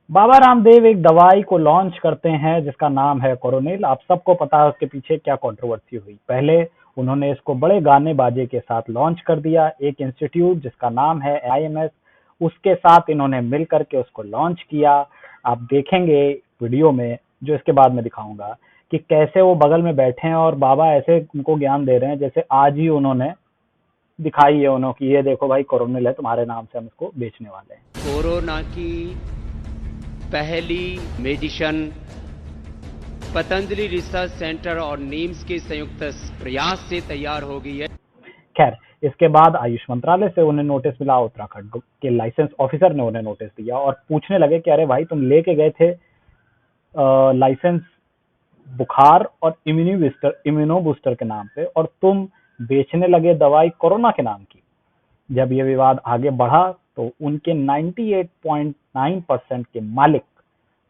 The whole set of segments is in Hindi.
बाबा रामदेव एक दवाई को लॉन्च करते हैं जिसका नाम है कोरोनिल। आप सबको पता है उसके पीछे क्या कंट्रोवर्सी हुई। पहले उन्होंने इसको बड़े गाने बाजे के साथ लॉन्च कर दिया। एक इंस्टीट्यूट जिसका नाम है आईएमएस, उसके साथ इन्होंने मिल करके उसको लॉन्च किया। आप देखेंगे वीडियो में, जो इसके बाद में दिखाऊंगा, कि कैसे वो बगल में बैठे हैं और बाबा ऐसे उनको ज्ञान दे रहे हैं जैसे आज ही उन्होंने दिखाई है उन्होंने कि ये देखो भाई कोरोनिल है, तुम्हारे नाम से हम इसको बेचने वाले हैं। कोरोना की पहली मेडिसिन पतंजलि रिसर्च सेंटर और नीम्स के संयुक्त प्रयास से तैयार हो गई है। खैर, इसके बाद आयुष मंत्रालय से उन्हें नोटिस मिला। उत्तराखंड के लाइसेंस ऑफिसर ने उन्हें नोटिस दिया और पूछने लगे कि अरे भाई, तुम लेके गए थे लाइसेंस बुखार और इम्यूनो बूस्टर के नाम पे, और तुम बेचने लगे दवाई कोरोना के नाम की। जब ये विवाद आगे बढ़ा तो उनके 98.9% के मालिक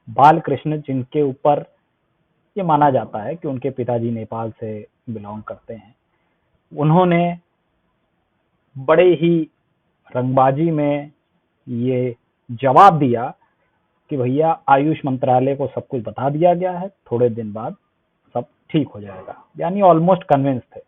बालकृष्ण, जिनके ऊपर ये माना जाता है कि उनके पिताजी नेपाल से बिलोंग करते हैं, उन्होंने बड़े ही रंगबाजी में ये जवाब दिया कि भैया आयुष मंत्रालय को सब कुछ बता दिया गया है, थोड़े दिन बाद सब ठीक हो जाएगा। यानी ऑलमोस्ट कन्विंस थे।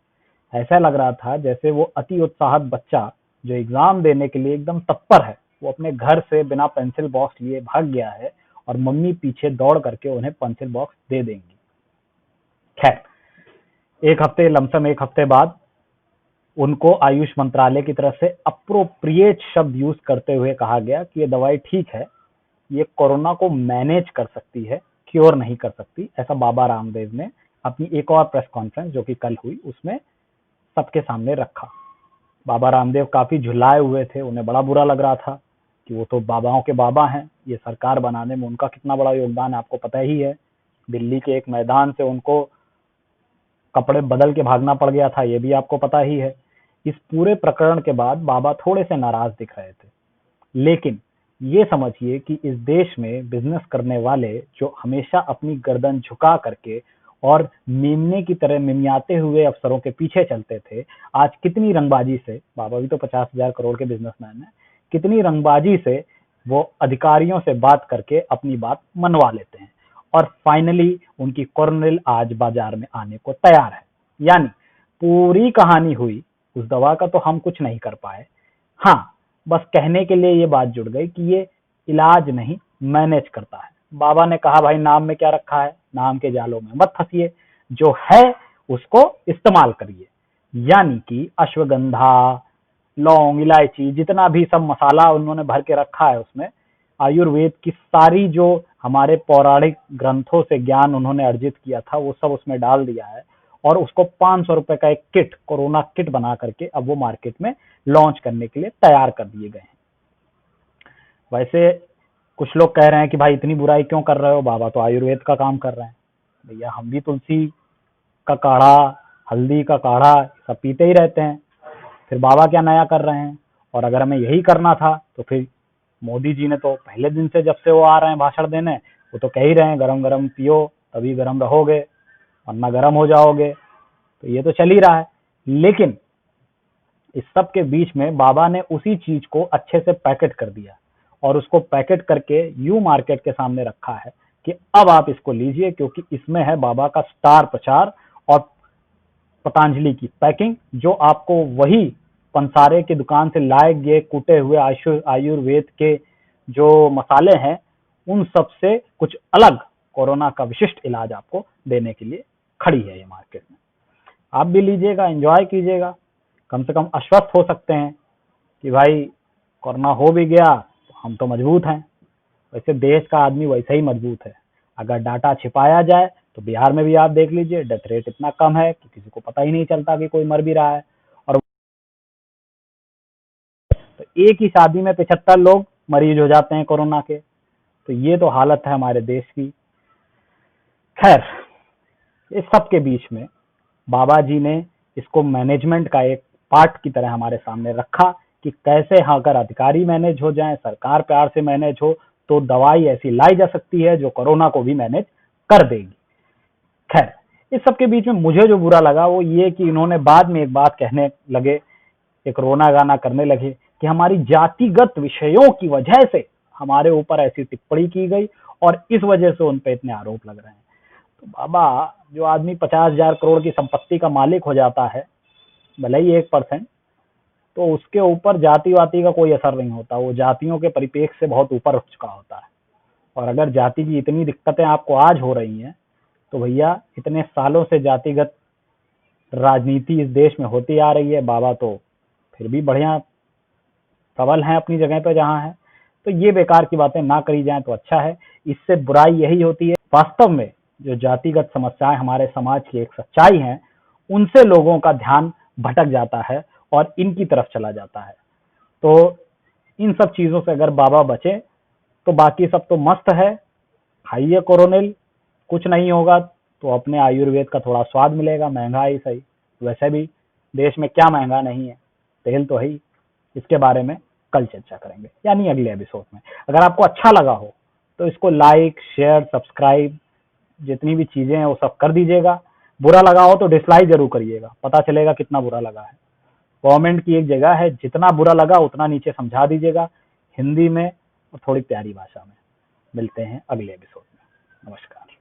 ऐसा लग रहा था जैसे वो अति उत्साहित बच्चा जो एग्जाम देने के लिए एकदम तत्पर है, वो अपने घर से बिना पेंसिल बॉक्स लिए भाग गया है और मम्मी पीछे दौड़ करके उन्हें पेंसिल बॉक्स दे देंगी। खैर, लमसम एक हफ्ते बाद उनको आयुष मंत्रालय की तरफ से अप्रोप्रिएट शब्द यूज करते हुए कहा गया कि ये दवाई ठीक है, ये कोरोना को मैनेज कर सकती है, क्योर नहीं कर सकती। ऐसा बाबा रामदेव ने अपनी एक और प्रेस कॉन्फ्रेंस जो कि कल हुई उसमें सबके सामने रखा। बाबा रामदेव काफी झुलाए हुए थे, उन्हें बड़ा बुरा लग रहा था कि वो तो बाबाओं के बाबा हैं, ये सरकार बनाने में उनका कितना बड़ा योगदान है आपको पता ही है। दिल्ली के एक मैदान से उनको कपड़े बदल के भागना पड़ गया था, ये भी आपको पता ही है। इस पूरे प्रकरण के बाद बाबा थोड़े से नाराज दिख रहे थे, लेकिन ये समझिए कि इस देश में बिजनेस करने वाले जो हमेशा अपनी गर्दन झुका करके और मेमने की तरह मिमियाते हुए अफसरों के पीछे चलते थे, आज कितनी रंगबाजी से, बाबा भी तो 50,000 करोड़ के बिजनेसमैन है, कितनी रंगबाजी से वो अधिकारियों से बात करके अपनी बात मनवा लेते हैं और फाइनली उनकी कोरोनिल आज बाजार में आने को तैयार है। यानी पूरी कहानी हुई, उस दवा का तो हम कुछ नहीं कर पाए। हाँ, बस कहने के लिए ये बात जुड़ गई कि ये इलाज नहीं मैनेज करता है। बाबा ने कहा भाई नाम में क्या रखा है, नाम के जालों में मत फंसिए, जो है उसको इस्तेमाल करिए। यानी कि अश्वगंधा, लौंग, इलायची, जितना भी सब मसाला उन्होंने भर के रखा है उसमें, आयुर्वेद की सारी जो हमारे पौराणिक ग्रंथों से ज्ञान उन्होंने अर्जित किया था वो सब उसमें डाल दिया है और उसको 500 रुपए का एक किट, कोरोना किट बना करके अब वो मार्केट में लॉन्च करने के लिए तैयार कर दिए गए हैं। वैसे कुछ लोग कह रहे हैं कि भाई इतनी बुराई क्यों कर रहे हो, बाबा तो आयुर्वेद का काम कर रहे हैं। भैया हम भी तुलसी का काढ़ा, हल्दी का काढ़ा सब पीते ही रहते हैं, फिर बाबा क्या नया कर रहे हैं। और अगर हमें यही करना था तो फिर मोदी जी ने तो पहले दिन से, जब से वो आ रहे हैं भाषण देने, वो तो कह ही रहे हैं गरम गरम पियो तभी गरम रहोगे, वरना गरम हो जाओगे। तो ये तो चल ही रहा है, लेकिन इस सब के बीच में बाबा ने उसी चीज को अच्छे से पैकेट कर दिया और उसको पैकेट करके यू मार्केट के सामने रखा है कि अब आप इसको लीजिए, क्योंकि इसमें है बाबा का स्टार प्रचार और पतंजलि की पैकिंग, जो आपको वही पंसारे की दुकान से लाए गए कूटे हुए आयुर्वेद के जो मसाले हैं उन सब से कुछ अलग कोरोना का विशिष्ट इलाज आपको देने के लिए खड़ी है ये मार्केट में। आप भी लीजिएगा, एंजॉय कीजिएगा, कम से कम आश्वस्त हो सकते हैं कि भाई कोरोना हो भी गया तो हम तो मजबूत हैं। वैसे देश का आदमी वैसे ही मजबूत है। अगर डाटा छिपाया जाए तो बिहार में भी आप देख लीजिए, डेथ रेट इतना कम है कि किसी को पता ही नहीं चलता कि कोई मर भी रहा है। और तो एक ही शादी में 75 लोग मरीज हो जाते हैं कोरोना के। तो ये तो हालत है हमारे देश की। खैर, इस सब के बीच में बाबा जी ने इसको मैनेजमेंट का एक पार्ट की तरह हमारे सामने रखा कि कैसे अगर अधिकारी मैनेज हो जाए, सरकार प्यार से मैनेज हो, तो दवाई ऐसी लाई जा सकती है जो कोरोना को भी मैनेज कर देगी। खैर, इस सब के बीच में मुझे जो बुरा लगा वो ये कि इन्होंने बाद में एक बात कहने लगे, एक रोना गाना करने लगे कि हमारी जातिगत विषयों की वजह से हमारे ऊपर ऐसी टिप्पणी की गई और इस वजह से उन पे इतने आरोप लग रहे हैं। तो बाबा, जो आदमी 50,000 करोड़ की संपत्ति का मालिक हो जाता है, भले ही 1%, तो उसके ऊपर जाति वाति का कोई असर नहीं होता, वो जातियों के परिपेक्ष से बहुत ऊपर उठ चुका होता है। और अगर जाति की इतनी दिक्कतें आपको आज हो रही हैं, तो भैया इतने सालों से जातिगत राजनीति इस देश में होती आ रही है, बाबा तो फिर भी बढ़िया प्रबल हैं अपनी जगह पे जहाँ है। तो ये बेकार की बातें ना करी जाएं तो अच्छा है, इससे बुराई यही होती है। वास्तव में जो जातिगत समस्याएं हमारे समाज की एक सच्चाई हैं, उनसे लोगों का ध्यान भटक जाता है और इनकी तरफ चला जाता है। तो इन सब चीजों से अगर बाबा बचे तो बाकी सब तो मस्त है, खाइए कोरोनिल, कुछ नहीं होगा तो अपने आयुर्वेद का थोड़ा स्वाद मिलेगा, महंगा ही सही, वैसे भी देश में क्या महंगा नहीं है, तेल तो है ही। इसके बारे में कल चर्चा करेंगे, यानी अगले एपिसोड में। अगर आपको अच्छा लगा हो तो इसको लाइक, शेयर, सब्सक्राइब, जितनी भी चीजें हैं वो सब कर दीजिएगा। बुरा लगा हो तो डिसलाइक जरूर करिएगा, पता चलेगा कितना बुरा लगा है। कमेंट की एक जगह है, जितना बुरा लगा उतना नीचे समझा दीजिएगा, हिंदी में और थोड़ी प्यारी भाषा में। मिलते हैं अगले एपिसोड में। नमस्कार।